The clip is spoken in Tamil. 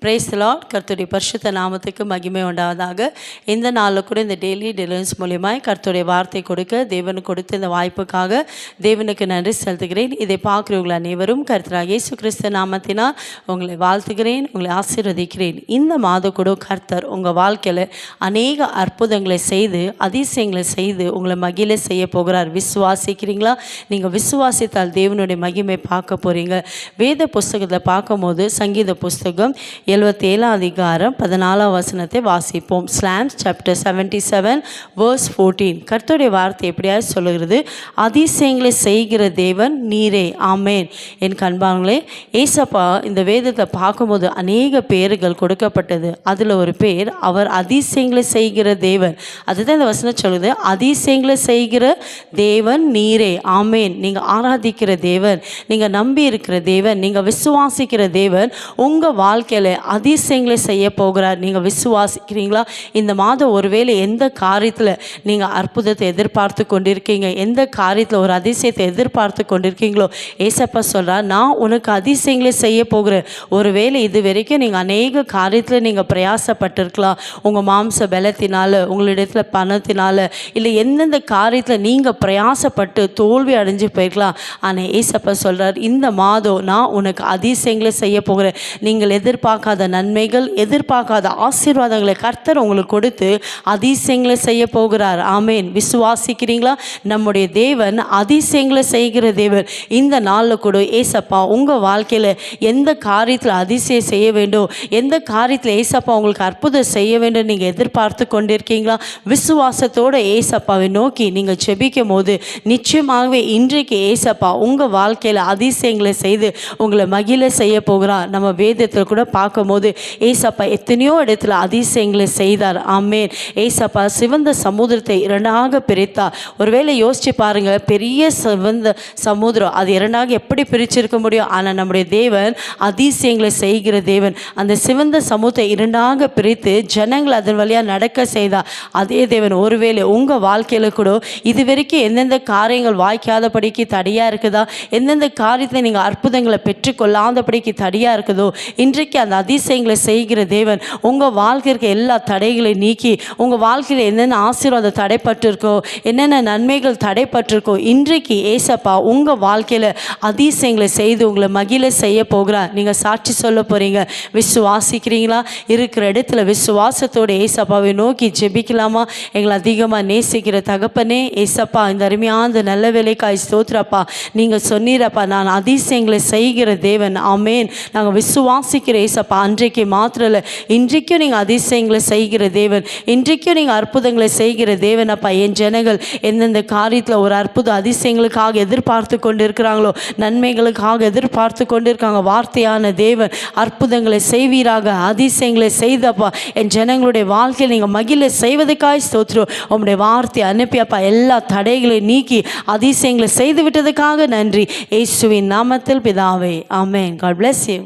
Praise the Lord. கர்த்தருடைய பரிசுத்த நாமத்துக்கு மகிமை உண்டாவதாக. இந்த நாளில் கூட இந்த டெய்லி டெலிவரன்ஸ் மூலியமாய் கர்த்தருடைய வார்த்தை கொடுக்க தேவனுக்கு கொடுத்த இந்த வாய்ப்புக்காக தேவனுக்கு நன்றி செலுத்துகிறேன். இதை பார்க்குறவங்கள் அனைவரும் கர்த்தராகிய இயேசு கிறிஸ்து நாமத்தினால் உங்களை வாழ்த்துகிறேன், உங்களை ஆசீர்வதிக்கிறேன். இந்த மாதம் கூட கர்த்தர் உங்கள் வாழ்க்கையில் அநேக அற்புதங்களை செய்து அதிசயங்களை செய்து உங்களை மகிழ செய்ய போகிறார். விசுவாசிக்கிறீங்களா? நீங்கள் விசுவாசித்தால் தேவனுடைய மகிமை பார்க்க போகிறீங்க. வேத புஸ்தகத்தில் பார்க்கும்போது சங்கீத புஸ்தகம் 77 அதிகாரம் 14 வசனத்தை வாசிப்போம். Slams chapter 77 verse 14. கர்த்தருடைய வார்த்தை எப்படியாவது சொல்லுகிறது, அதிசயங்களை செய்கிற தேவன் நீரே. ஆமேன். என் கண்பாங்களே, ஏசப்பா இந்த வேதத்தை பார்க்கும்போது அநேக பேர்கள் கொடுக்கப்பட்டது. அதில் ஒரு பேர் அவர் அதிசயங்களை செய்கிற தேவன். அதுதான் இந்த வசனம் சொல்லுது, அதிசயங்களை செய்கிற தேவன் நீரே. ஆமேன். நீங்கள் ஆராதிக்கிற தேவன், நீங்கள் நம்பி இருக்கிற தேவன், நீங்கள் விசுவாசிக்கிற தேவன் உங்கள் வாழ்க்கையில் அதிசயங்களை செய்ய போகிறார். நீங்கள் விசுவாசிக்கிறீங்களா? இந்த மாதம் ஒருவேளை எந்த காரியத்தில் நீங்கள் அற்புதத்தை எதிர்பார்த்து கொண்டிருக்கீங்க, எந்த காரியத்தில் ஒரு அதிசயத்தை எதிர்பார்த்து கொண்டிருக்கீங்களோ, ஏசப்பா சொல்கிறார், நான் உனக்கு அதிசயங்களை செய்ய போகிறேன். ஒருவேளை இது வரைக்கும் நீங்கள் அநேக காரியத்தில் நீங்கள் பிரயாசப்பட்டிருக்கலாம். உங்கள் மாம்ச பலத்தினால, உங்களிடத்தில் பணத்தினால, இல்லை எந்தெந்த காரியத்தில் நீங்கள் பிரயாசப்பட்டு தோல்வி அடைஞ்சு போயிருக்கலாம். ஆனால் ஏசப்பா சொல்கிறார், இந்த மாதம் நான் உனக்கு அதிசயங்களை செய்ய போகிறேன். நீங்கள் எதிர்பார்க்காத நன்மைகள், எதிர்பார்க்காத ஆசீர்வாதங்களை கர்த்தர் உங்களுக்கு கொடுத்து அதிசயங்களை செய்ய போகிறார். ஆமேன். விசுவாசிக்கிறீங்களா? நம்முடைய தேவன் அதிசயங்களை செய்கிற தேவன். இந்த நாளில் கூட ஏசப்பா உங்கள் வாழ்க்கையில் எந்த காரியத்தில் அதிசயம் செய்ய வேண்டும், எந்த காரியத்தில் ஏசப்பா உங்களுக்கு அற்புதம் செய்ய வேண்டும் நீங்கள் எதிர்பார்த்து கொண்டிருக்கீங்களா? விசுவாசத்தோடு ஏசப்பாவை நோக்கி நீங்கள் செபிக்கும் போது நிச்சயமாகவே இன்றைக்கு ஏசப்பா உங்கள் வாழ்க்கையில் அதிசயங்களை செய்து உங்களை மகிழ செய்ய போகிறார். நம்ம வேதத்தில் கூட பார்க்கும்போது ஏசப்பா எத்தனையோ இடத்துல அதிசயங்களை செய்தார். ஆமேன். ஏசப்பா சிவந்த சமுத்திரத்தை இரண்டாக பிரித்தார். ஒருவேளை யோசிச்சு பாருங்க, பெரிய சிவந்த சமுத்திரம் அது இரண்டாக எப்படி பிரிச்சிருக்க முடியும்? ஆனால் நம்முடைய தேவன் அதிசயங்களை செய்கிற தேவன். அந்த சிவந்த சமுத்திரத்தை இரண்டாக பிரித்து ஜனங்கள் அதன் வழியாக நடக்க செய்தார். அதே தேவன் ஒருவேளை உங்கள் வாழ்க்கையில் கூட இது வரைக்கும் எந்தெந்த காரியங்கள் வாய்க்காதபடிக்கு தடையாக இருக்குதா, எந்தெந்த காரியத்தில் நீங்கள் அற்புதங்களை பெற்றுக்கொள்ளாதபடிக்கு தடையாக இருக்குதோ, இன்றைக்கு அந்த அதிசயங்களை செய்கிற தேவன் உங்கள் வாழ்க்கைக்கு எல்லா தடைகளை நீக்கி உங்கள் வாழ்க்கையில் என்னென்ன ஆசீர்வாதம் தடைப்பட்டிருக்கோ, என்னென்ன நன்மைகள் தடைப்பட்டிருக்கோ, இன்றைக்கு ஏசப்பா உங்கள் வாழ்க்கையில் அதிசயங்களை செய்து உங்களை மகிழ செய்ய போகிறார். நீங்கள் சாட்சி சொல்ல போகிறீங்க. விசுவாசிக்கிறீங்களா? இருக்கிற இடத்துல விசுவாசத்தோடு ஏசப்பாவை நோக்கி ஜெபிக்கலாமா? எங்களை அதிகமாக நேசிக்கிற தகப்பனே, ஏசப்பா இந்த அருமையான நல்ல வேலைக்காய் ஸ்தோத்திரப்பா. நீங்கள் சொன்னீரப்பா, நான் அதிசயங்களை செய்கிற தேவன். ஆமேன். நாங்கள் விசுவாசிக்கிற ஏசப்பா, அன்றைக்கு மாத்திரம் இல்லை, இன்றைக்கும் நீங்கள் அதிசயங்களை செய்கிற தேவன், இன்றைக்கும் நீங்கள் அற்புதங்களை செய்கிற தேவன். அப்பா, என் ஜனங்கள் எந்தெந்த காரியத்தில் ஒரு அற்புத அதிசயங்களுக்காக எதிர்பார்த்து கொண்டு இருக்கிறாங்களோ, நன்மைகளுக்காக எதிர்பார்த்து கொண்டு இருக்காங்க, வார்த்தையான தேவன் அற்புதங்களை செய்வீராக, அதிசயங்களை செய்தப்பா என் ஜனங்களுடைய வாழ்க்கையில் நீங்கள் மகிழ செய்வதற்காக ஸ்தோத்திரம். உங்களுடைய வார்த்தை அனுப்பி அப்பா எல்லா தடைகளையும் நீக்கி அதிசயங்களை செய்து விட்டதுக்காக நன்றி. இயேசுவின் நாமத்தில் பிதாவே. ஆமென். God bless you.